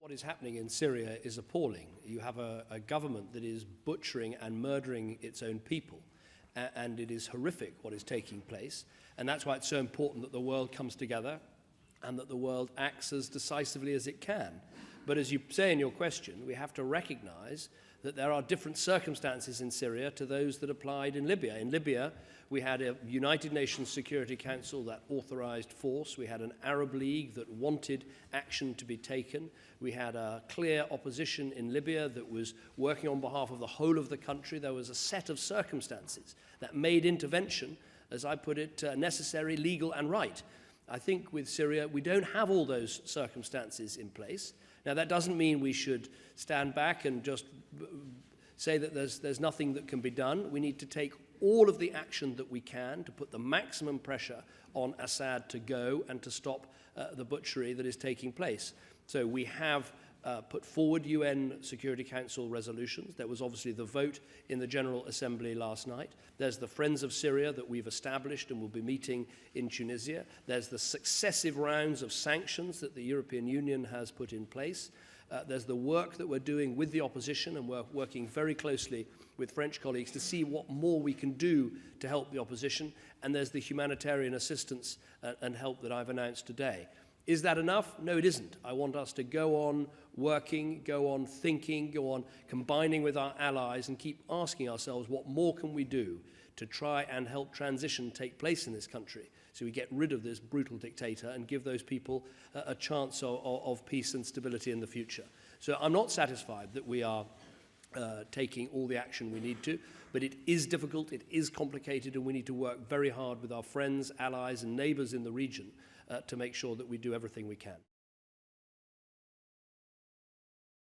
What is happening in Syria is appalling. You have a government that is butchering and murdering its own people, and it is horrific what is taking place. And that's why it's so important that the world comes together and that the world acts as decisively as it can. But as you say in your question, we have to recognize that there are different circumstances in Syria to those that applied in Libya. In Libya, we had a United Nations Security Council that authorized force. We had an Arab League that wanted action to be taken. We had a clear opposition in Libya that was working on behalf of the whole of the country. There was a set of circumstances that made intervention, as I put it, necessary, legal, and right. I think with Syria, we don't have all those circumstances in place. Now, that doesn't mean we should stand back and just say that there's nothing that can be done. We need to take all of the action that we can to put the maximum pressure on Assad to go and to stop the butchery that is taking place. So we have put forward UN Security Council resolutions. There was obviously the vote in the General Assembly last night. There's the Friends of Syria that we've established and will be meeting in Tunisia. There's the successive rounds of sanctions that the European Union has put in place. There's the work that we're doing with the opposition, and we're working very closely with French colleagues to see what more we can do to help the opposition. And there's the humanitarian assistance and help that I've announced today. Is that enough? No, it isn't. I want us to go on working, go on thinking, go on combining with our allies, and keep asking ourselves what more can we do to try and help transition take place in this country so we get rid of this brutal dictator and give those people a chance of peace and stability in the future. So I'm not satisfied that we are taking all the action we need to, but it is difficult, it is complicated, and we need to work very hard with our friends, allies, and neighbors in the region to make sure that we do everything we can.